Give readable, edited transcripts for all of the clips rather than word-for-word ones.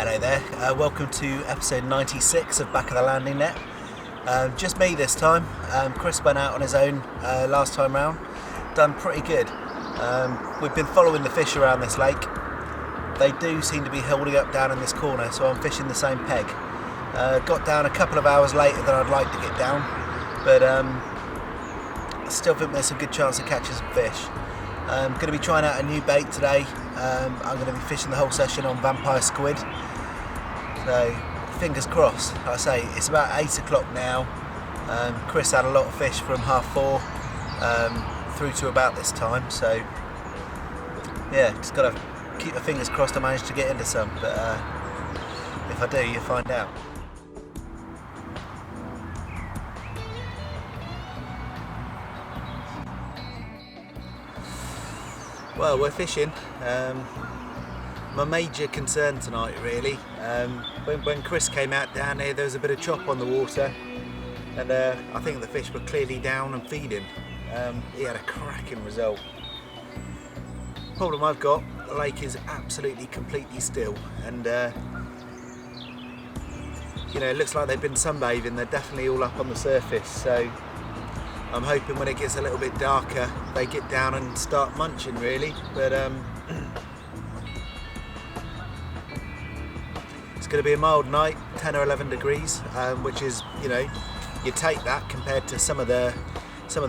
Hello there, welcome to episode 96 of Back of the Landing Net. Just me this time. Chris went out on his own last time round, done pretty good. We've been following the fish around this lake. They do seem to be holding up down in this corner, so I'm fishing the same peg. Got down a couple of hours later than I'd like to get down, but I still think there's a good chance of catching some fish. I'm going to be trying out a new bait today. I'm going to be fishing the whole session on vampire squid. So fingers crossed. Like I say, it's about 8 o'clock now. Chris had a lot of fish from 4:30 through to about this time. So yeah, just got to keep my fingers crossed I manage to get into some. But if I do, you'll find out. Well, we're fishing. My major concern tonight, really, when Chris came out down here, there was a bit of chop on the water, and I think the fish were clearly down and feeding. He had a cracking result. Problem I've got, the lake is absolutely completely still, and you know, it looks like they've been sunbathing. They're definitely all up on the surface, so I'm hoping when it gets a little bit darker they get down and start munching, really. But it's going to be a mild night, 10 or 11 degrees, which is, you know, you take that compared to some of the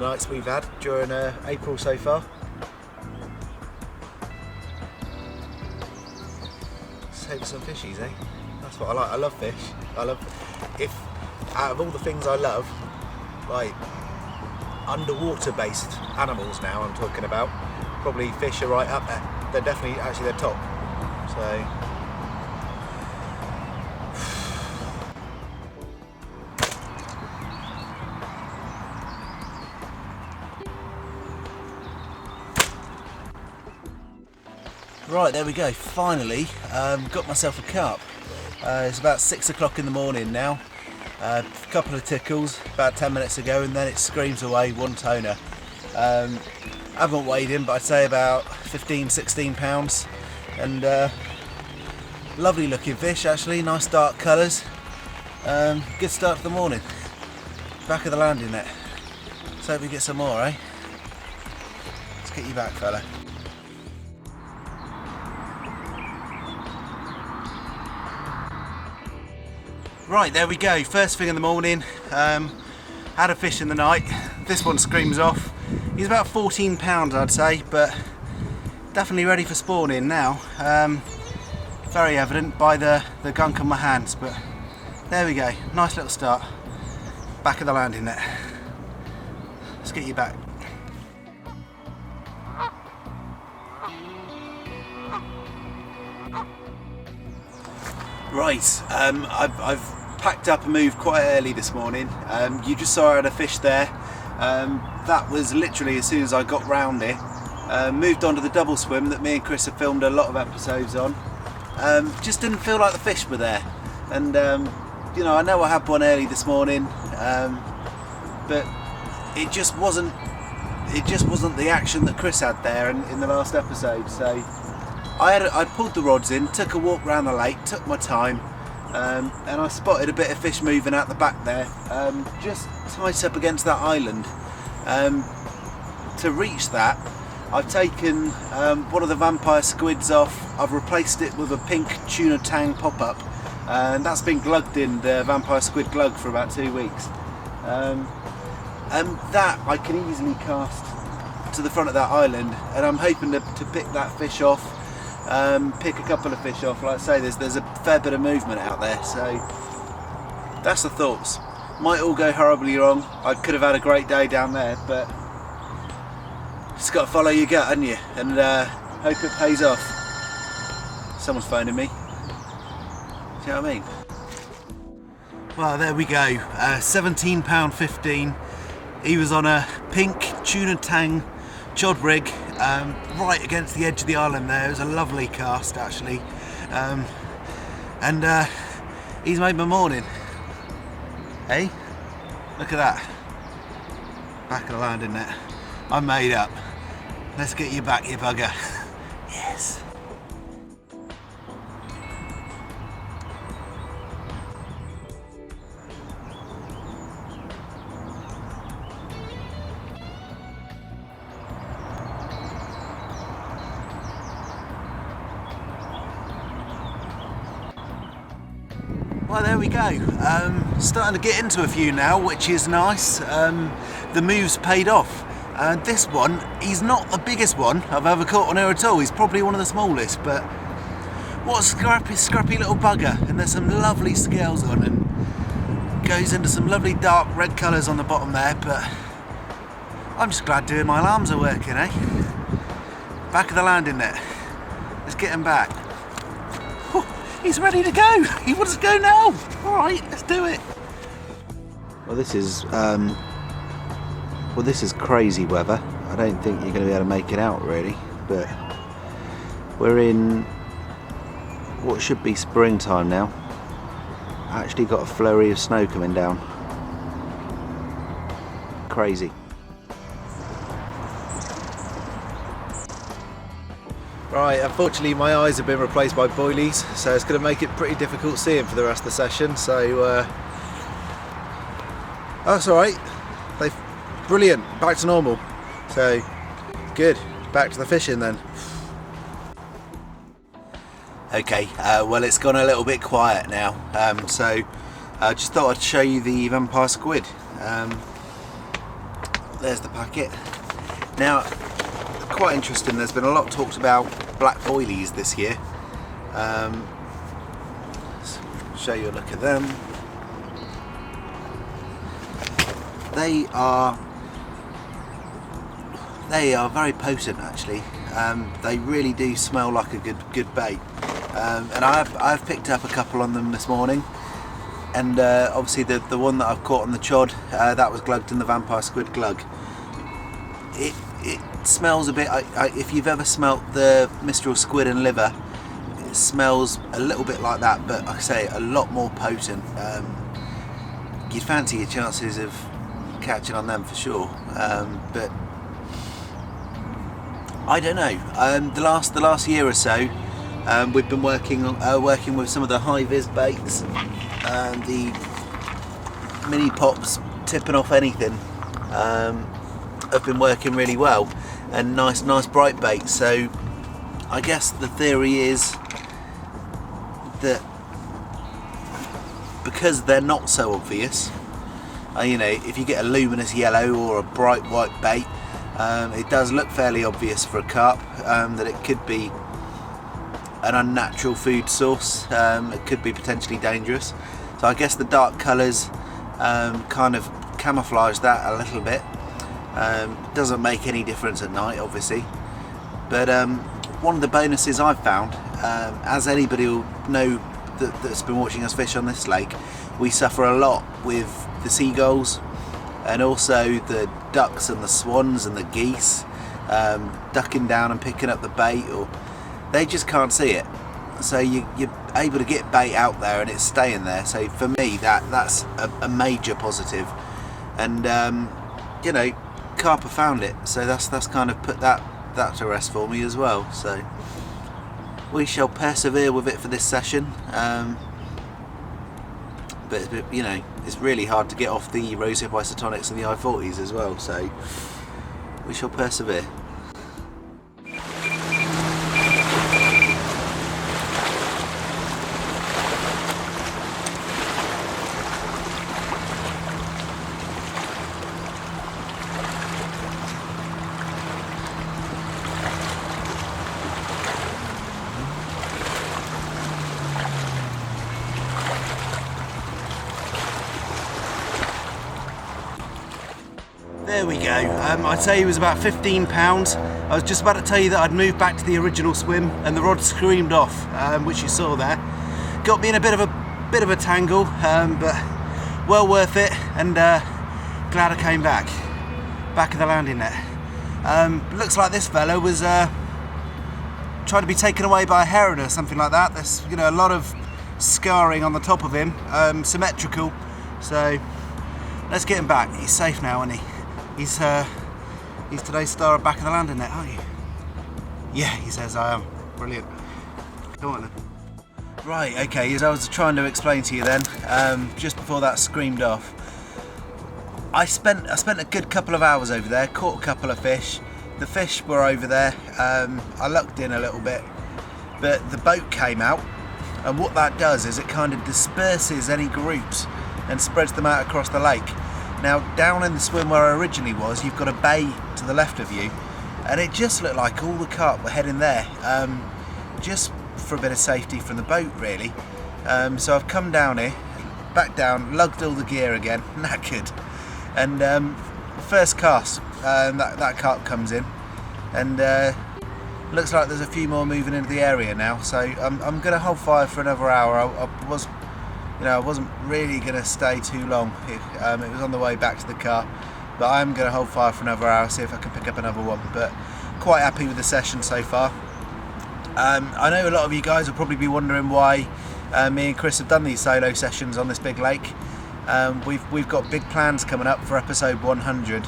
nights we've had during April so far. Save some fishies, eh? That's what I like. I love fish. If out of all the things I love, like underwater based animals now I'm talking about, probably fish are right up there. They're definitely, actually they're top. So right, there we go, finally got myself a carp. It's about 6 o'clock in the morning now. A couple of tickles about 10 minutes ago, and then it screams away, one toner. I haven't weighed him, but I'd say about 15-16 pounds, and lovely looking fish actually, nice dark colours. Good start to the morning. Back of the landing net. Let's hope we get some more, eh? Let's get you back, fella. Right, there we go, first thing in the morning. Had a fish in the night. This one screams off. He's about 14 pounds I'd say, but definitely ready for spawning now. Very evident by the gunk on my hands, but there we go, nice little start. Back of the landing net. Let's get you back. Right, I've packed up and moved quite early this morning. You just saw I had a fish there. That was literally as soon as I got round it. Moved on to the double swim that me and Chris have filmed a lot of episodes on. Just didn't feel like the fish were there. And you know I had one early this morning, but it just wasn't the action that Chris had there in the last episode. So I pulled the rods in, took a walk around the lake, took my time, and I spotted a bit of fish moving out the back there, just tight up against that island. To reach that, I've taken one of the vampire squids off. I've replaced it with a pink tuna tang pop-up, and that's been glugged in the vampire squid glug for about 2 weeks. And that I can easily cast to the front of that island, and I'm hoping to pick that fish off. Pick a couple of fish off. Like I say, there's a fair bit of movement out there, so that's the thoughts. Might all go horribly wrong. I could have had a great day down there, but just got to follow your gut, haven't you? And hope it pays off. Someone's phoning me. Do you know what I mean? Well, there we go. £17.15. He was on a pink tuna tang chod rig, right against the edge of the island there. It was a lovely cast actually, and he's made my morning. Hey, look at that. Back of the landing net. I'm made up. Let's get you back, you bugger. Yes. Well, there we go. Starting to get into a few now, which is nice. The move's paid off. This one, he's not the biggest one I've ever caught on here at all. He's probably one of the smallest, but what a scrappy little bugger. And there's some lovely scales on, and goes into some lovely dark red colours on the bottom there, but I'm just glad doing my alarms are working, eh? Back of the landing net. Let's get him back. He's ready to go. He wants to go now. All right, let's do it. Well, this is crazy weather. I don't think you're going to be able to make it out really, but we're in what should be springtime now. Actually got a flurry of snow coming down. Crazy. Right, unfortunately my eyes have been replaced by boilies, so it's going to make it pretty difficult seeing for the rest of the session, so that's alright. Brilliant, back to normal. So, good, back to the fishing then. Okay, well it's gone a little bit quiet now, so I just thought I'd show you the vampire squid. There's the packet. Now, quite interesting, there's been a lot talked about black boilies this year. Show you a look at them. They are very potent actually. They really do smell like a good bait. And I've picked up a couple on them this morning, and obviously the one that I've caught on the chod, that was glugged in the vampire squid glug. It smells a bit, if you've ever smelt the Mistral squid and liver, it smells a little bit like that, but like I say, a lot more potent. You'd fancy your chances of catching on them for sure, but I don't know. The last year or so, we've been working with some of the high-vis baits, and the mini pops tipping off anything have been working really well, and nice bright baits. So I guess the theory is that because they're not so obvious, you know, if you get a luminous yellow or a bright white bait, it does look fairly obvious for a carp that it could be an unnatural food source. It could be potentially dangerous. So I guess the dark colours kind of camouflage that a little bit. Doesn't make any difference at night, obviously, but one of the bonuses I've found, as anybody will know that's been watching us fish on this lake, we suffer a lot with the seagulls and also the ducks and the swans and the geese ducking down and picking up the bait, or they just can't see it. So you're able to get bait out there and it's staying there. So for me, that's a major positive, and you know, carp have found it, so that's kind of put that to rest for me as well. So we shall persevere with it for this session, but you know, it's really hard to get off the rosehip isotonics and the I-40s as well, so we shall persevere. There we go. I'd say he was about 15 pounds. I was just about to tell you that I'd moved back to the original swim, and the rod screamed off, which you saw there. Got me in a bit of a tangle, but well worth it, and glad I came back of the landing net. Looks like this fella was trying to be taken away by a heron or something like that. There's, you know, a lot of scarring on the top of him, symmetrical. So let's get him back. He's safe now, isn't he? He's today's star of back of the landing net, aren't you? Yeah, he says I am. Brilliant. Come on then. Right, okay, as I was trying to explain to you then, just before that screamed off, I spent a good couple of hours over there, caught a couple of fish. The fish were over there. I lucked in a little bit, but the boat came out, and what that does is it kind of disperses any groups and spreads them out across the lake. Now down in the swim where I originally was, you've got a bay to the left of you, and it just looked like all the carp were heading there, just for a bit of safety from the boat really. So I've come down here, back down, lugged all the gear again, knackered, and first cast, that carp comes in, and looks like there's a few more moving into the area now, so I'm going to hold fire for another hour. I wasn't really going to stay too long. It was on the way back to the car, but I'm going to hold fire for another hour, see if I can pick up another one. But quite happy with the session so far. I know a lot of you guys will probably be wondering why me and Chris have done these solo sessions on this big lake. We've got big plans coming up for episode 100,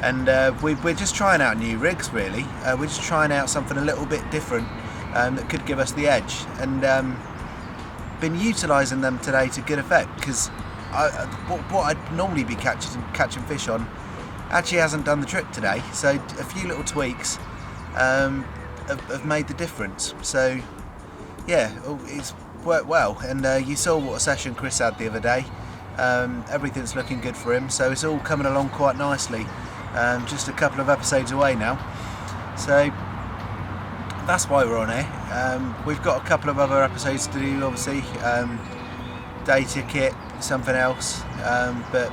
and we're just trying out new rigs really. We're just trying out something a little bit different that could give us the edge, and been utilising them today to good effect, because what I'd normally be catching fish on actually hasn't done the trick today, so a few little tweaks have made the difference. So yeah, it's worked well, and you saw what a session Chris had the other day. Everything's looking good for him, so it's all coming along quite nicely. Just a couple of episodes away now, so that's why we're on here. We've got a couple of other episodes to do, obviously, data kit, something else, but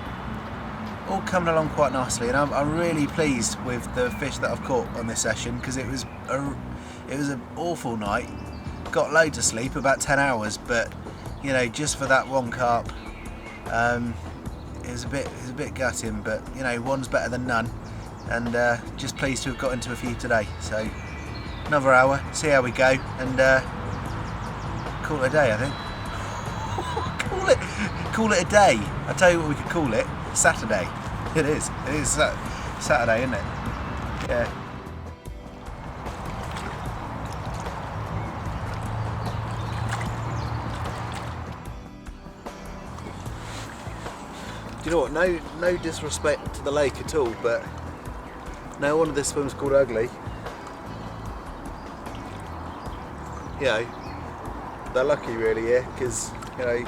all coming along quite nicely, and I'm really pleased with the fish that I've caught on this session, because it was an awful night. Got loads of sleep, about 10 hours, but you know, just for that one carp, it was a bit gutting, but you know, one's better than none, and just pleased to have got into a few today. So another hour, see how we go, and call it a day, I think. call it a day. I'll tell you what we could call it: Saturday. It is Saturday, isn't it? Yeah. Do you know what? No disrespect to the lake at all, but no one of this swim's called ugly. You know, they're lucky really here, because you know,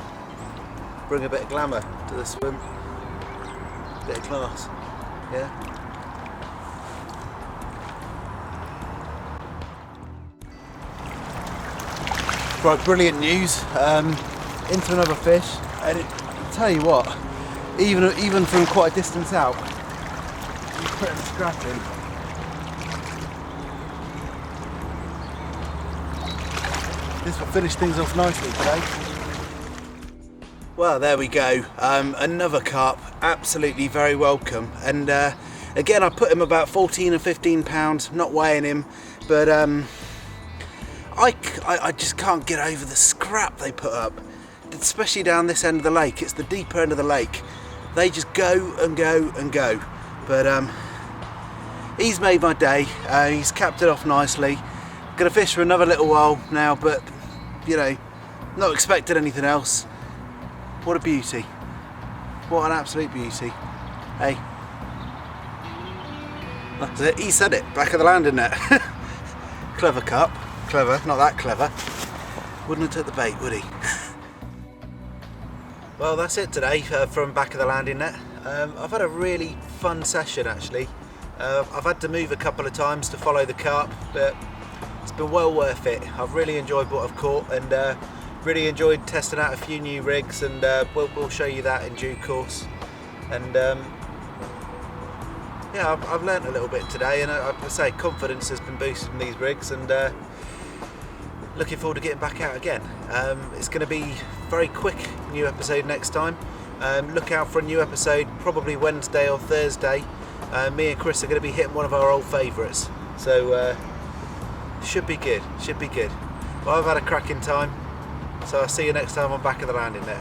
bring a bit of glamour to the swim, a bit of class. Yeah. Right, brilliant news. Into another fish, and I'll tell you what. Even from quite a distance out, he's pretty scrappy. This will finish things off nicely today. Well, there we go. Another carp, absolutely very welcome. And again, I put him about 14 or 15 pounds, not weighing him, but I just can't get over the scrap they put up, especially down this end of the lake. It's the deeper end of the lake. They just go and go and go. But he's made my day. He's capped it off nicely. Gonna fish for another little while now, but you know, not expecting anything else. What a beauty. What an absolute beauty. Hey. That's it. He said it. Back of the landing net. Clever carp. Clever. Not that clever. Wouldn't have took the bait, would he? Well, that's it today from back of the landing net. I've had a really fun session actually. I've had to move a couple of times to follow the carp, but it's been well worth it. I've really enjoyed what I've caught, and really enjoyed testing out a few new rigs, and we'll show you that in due course. And yeah, I've learnt a little bit today, and I say confidence has been boosted in these rigs, and looking forward to getting back out again. It's going to be very quick new episode next time. Look out for a new episode probably Wednesday or Thursday. Me and Chris are going to be hitting one of our old favourites, so should be good. Well, I've had a cracking time, so I'll see you next time on Back of the Landing Net.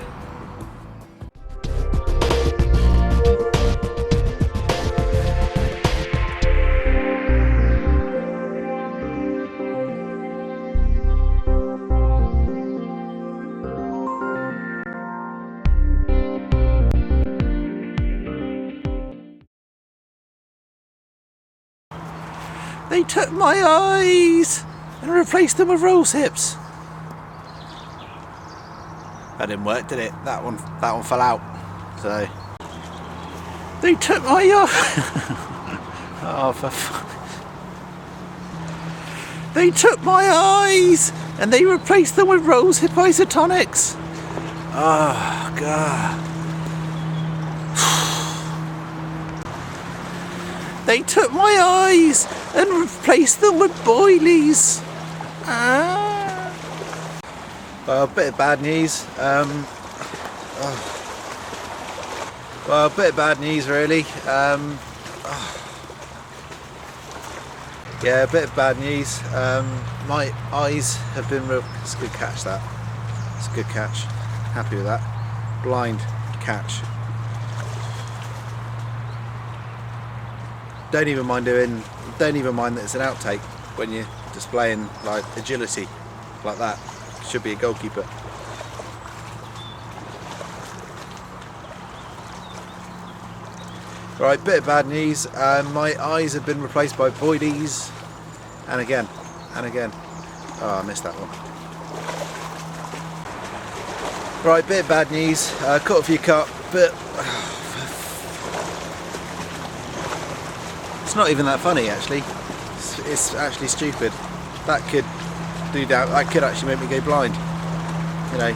They took my eyes and replaced them with rose hips. That didn't work, did it? That one fell out. So they took my oh, they took my eyes and they replaced them with rose hip isotonics. Oh god. They took my eyes and replaced them with boilies. Well, a bit of bad news. Well, a bit of bad news really. Yeah, a bit of bad news. My eyes have been it's a good catch, that. It's a good catch. Happy with that. Blind catch. Don't even mind that it's an outtake when you're displaying like agility like that. Should be a goalkeeper. Right, bit of bad news. My eyes have been replaced by boilies, and again. Oh, I missed that one. Right, bit of bad news. Caught a few carp, but it's not even that funny actually. It's actually stupid. That could actually make me go blind. You know.